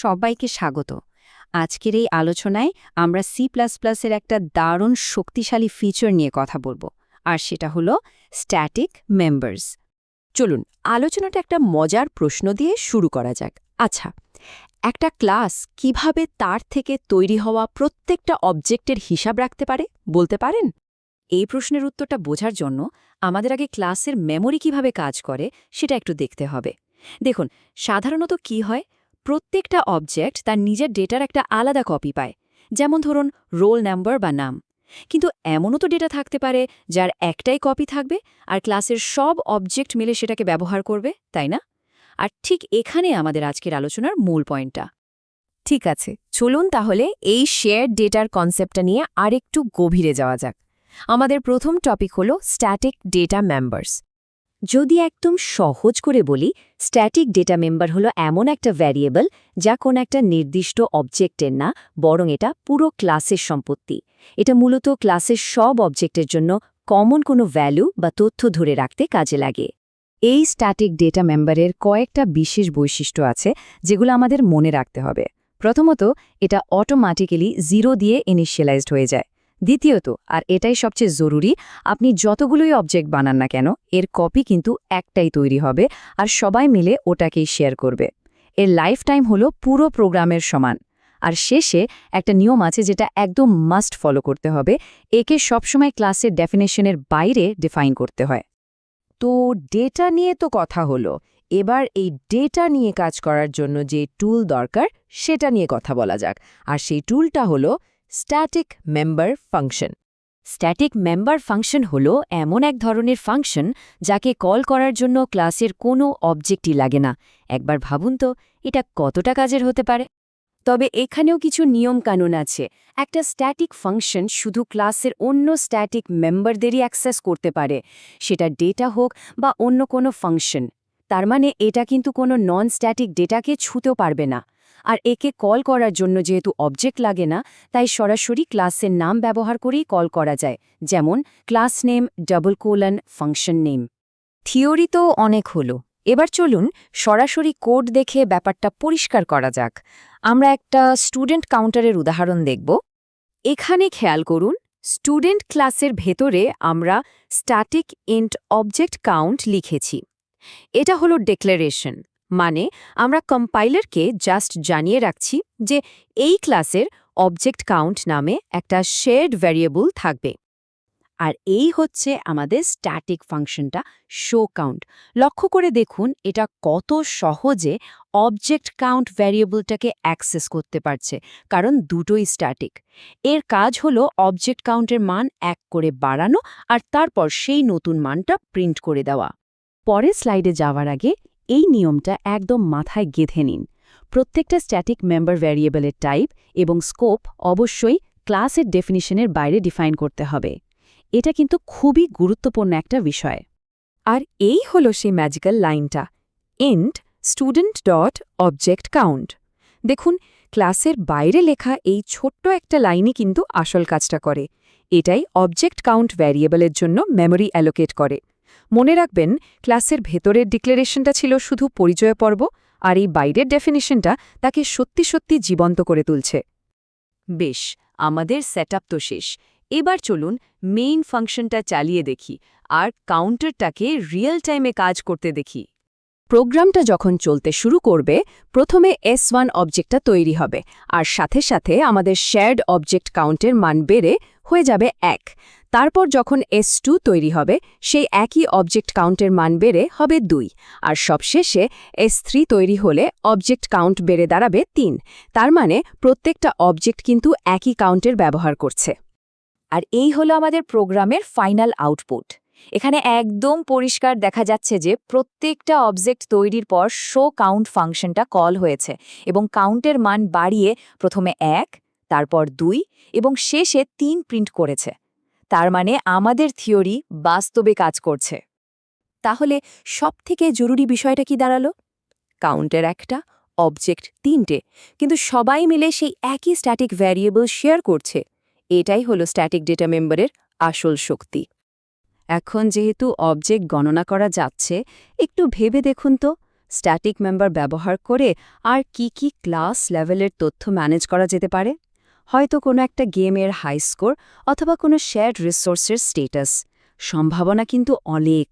সবাইকে স্বাগত। আজকের এই আলোচনায় আমরা C++-এর একটা দারুণ শক্তিশালী ফিচার নিয়ে কথা বলবো, আর সেটা হলো স্ট্যাটিক মেম্বার্স। চলুন আলোচনাটা একটা মজার প্রশ্ন দিয়ে শুরু করা যাক। আচ্ছা, একটা ক্লাস কিভাবে তার থেকে তৈরি হওয়া প্রত্যেকটা অবজেক্টের হিসাব রাখতে পারে বলতে পারেন? এই প্রশ্নের উত্তরটা বোঝার জন্য আমাদের আগে ক্লাসের মেমোরি কিভাবে কাজ করে সেটা একটু দেখতে হবে। দেখুন, সাধারণত কি হয়, প্রত্যেকটা অবজেক্ট তার নিজের ডেটার একটা আলাদা কপি পায়, যেমন ধরুন রোল নাম্বার বা নাম। কিন্তু এমনও তো ডেটা থাকতে পারে যার একটাই কপি থাকবে আর ক্লাসের সব অবজেক্ট মিলে সেটাকে ব্যবহার করবে, তাই না? আর ঠিক এখানে আমাদের আজকের আলোচনার মূল পয়েন্টটা। ঠিক আছে, চলুন তাহলে এই শেয়ার ডেটার কনসেপ্টটা নিয়ে আরেকটু গভীরে যাওয়া যাক। আমাদের প্রথম টপিক হলো স্ট্যাটিক ডেটা মেম্বার্স। যদি একদম সহজ করে বলি, স্ট্যাটিক ডেটা মেম্বার হলো এমন একটা ভ্যারিয়েবল যা কোনো একটা নির্দিষ্ট অবজেক্টের না, বরং এটা পুরো ক্লাসের সম্পত্তি। এটা মূলত ক্লাসের সব অবজেক্টের জন্য কমন কোনো ভ্যালু বা তথ্য ধরে রাখতে কাজে লাগে। এই স্ট্যাটিক ডেটা মেম্বারের কয়েকটা বিশেষ বৈশিষ্ট্য আছে যেগুলো আমাদের মনে রাখতে হবে। প্রথমত, এটা অটোমেটিক্যালি 0 দিয়ে ইনিশিয়ালাইজড হয়ে যায়। দ্বিতীয়ত, আর এটাই সবচেয়ে জরুরি, আপনি যতগুলোই অবজেক্ট বানান না কেন, এর কপি কিন্তু একটাই তৈরি হবে আর সবাই মিলে ওটাকেই শেয়ার করবে। এর লাইফ টাইম হলো পুরো প্রোগ্রামের সমান। আর শেষে একটা নিয়ম আছে যেটা একদম মাস্ট ফলো করতে হবে, একে সবসময় ক্লাসের ডেফিনেশনের বাইরে ডিফাইন করতে হয়। তো ডেটা নিয়ে তো কথা হলো, এবার এই ডেটা নিয়ে কাজ করার জন্য যে টুল দরকার সেটা নিয়ে কথা বলা যাক। আর সেই টুলটা হলো static member function. Static member function হলো এমন এক ধরনের ফাংশন যাকে কল করার জন্য ক্লাসের কোনো অবজেক্টই লাগে না। একবার ভাবুন তো, এটা কতটা কাজের হতে পারে। তবে এখানেও কিছু নিয়মকানুন আছে। একটা স্ট্যাটিক ফাংশন শুধু ক্লাসের অন্য স্ট্যাটিক মেম্বারদেরই অ্যাক্সেস করতে পারে, সেটা ডেটা হোক বা অন্য কোনো ফাংশন। তার মানে এটা কিন্তু কোনো নন স্ট্যাটিক ডেটাকে ছুঁতেও পারবে না। আর একে কল করার জন্য যেহেতু অবজেক্ট লাগে না, তাই সরাসরি ক্লাসের নাম ব্যবহার করেই কল করা যায়, যেমন class name function name. Theory তো অনেক হলো, এবার চলুন সরাসরি কোড দেখে ব্যাপারটা পরিষ্কার করা যাক। আমরা একটা স্টুডেন্ট কাউন্টারের উদাহরণ দেখব। এখানে খেয়াল করুন, স্টুডেন্ট ক্লাসের ভেতরে আমরা স্ট্যাটিক ইন্ট অবজেক্ট কাউন্ট লিখেছি। এটা হলো ডিক্লারেশন, মানে আমরা কম্পাইলারকে জাস্ট জানিয়ে রাখছি যে এই ক্লাসের অবজেক্ট কাউন্ট নামে একটা শেয়ার্ড ভ্যারিয়েবল থাকবে। আর এই হচ্ছে আমাদের স্ট্যাটিক ফাংশনটা শো কাউন্ট। লক্ষ্য করে দেখুন এটা কত সহজে অবজেক্ট কাউন্ট ভ্যারিয়েবলটাকে অ্যাক্সেস করতে পারছে, কারণ দুটোই স্ট্যাটিক। এর কাজ হলো অবজেক্ট কাউন্টের মান 1 করে বাড়ানো আর তারপর সেই নতুন মানটা প্রিন্ট করে দেওয়া। পরের স্লাইডে যাওয়ার আগে এই নিয়মটা একদম মাথায় গেঁথে নিন। প্রত্যেকটা স্ট্যাটিক মেম্বার ভ্যারিয়েবলের টাইপ এবং স্কোপ অবশ্যই ক্লাসের ডেফিনিশনের বাইরে ডিফাইন করতে হবে। এটা কিন্তু খুবই গুরুত্বপূর্ণ একটা বিষয়। আর এই হলো সেই ম্যাজিক্যাল লাইনটা, int student dot object count. দেখুন, ক্লাসের বাইরে লেখা এই ছোট্ট একটা লাইনই কিন্তু আসল কাজটা করে। এটাই অবজেক্ট কাউন্ট ভ্যারিয়েবলের জন্য মেমরি অ্যালোকেট করে। মনে রাখবেন, ক্লাসের ভেতরের ডিক্লারেশনটা ছিল শুধু পরিচয় পর্ব, আর এই বাইরের ডেফিনিশনটা তাকে সত্যি সত্যি জীবন্ত করে তুলছে। বেশ, আমাদের সেটআপ তো শেষ। এবার চলুন মেইন ফাংশনটা চালিয়ে দেখি আর কাউন্টারটাকে রিয়েল টাইমে কাজ করতে দেখি। প্রোগ্রামটা যখন চলতে শুরু করবে, প্রথমে S1 অবজেক্টটা তৈরি হবে, আর সাথে সাথে আমাদের শেয়ার্ড অবজেক্ট কাউন্টের মান বেড়ে হয়ে যাবে 1। তারপর যখন S2 তৈরি হবে, সেই একই অবজেক্ট কাউন্টের মান বেড়ে হবে 2, আর সবশেষে S3 তৈরি হলে অবজেক্ট কাউন্ট বেড়ে দাঁড়াবে 3। তার মানে প্রত্যেকটা অবজেক্ট কিন্তু একই কাউন্টের ব্যবহার করছে। আর এই হলো আমাদের প্রোগ্রামের ফাইনাল আউটপুট। এখানে একদম পরিষ্কার দেখা যাচ্ছে যে প্রত্যেকটা অবজেক্ট তৈরির পর শো কাউন্ট ফাংশনটা কল হয়েছে এবং কাউন্টের মান বাড়িয়ে প্রথমে 1, তারপর 2 এবং শেষে 3 প্রিন্ট করেছে। তার মানে আমাদের থিওরি বাস্তবে কাজ করছে। তাহলে সবথেকে জরুরি বিষয়টা কি দাঁড়ালো? কাউন্টের একটা, অবজেক্ট 3টে, কিন্তু সবাই মিলে সেই একই স্ট্যাটিক ভ্যারিয়েবল শেয়ার করছে। এটাই হলো স্ট্যাটিক ডেটা মেম্বারের আসল শক্তি। এখন যেহেতু অবজেক্ট গণনা করা যাচ্ছে, একটু ভেবে দেখুন তো, স্ট্যাটিক মেম্বার ব্যবহার করে আর কি ক্লাস লেভেলের তথ্য ম্যানেজ করা যেতে পারে? হয়তো কোনো একটা গেমের হাই স্কোর অথবা কোনো শেয়ার্ড রিসোর্সের স্টেটাস। সম্ভাবনা কিন্তু অনেক।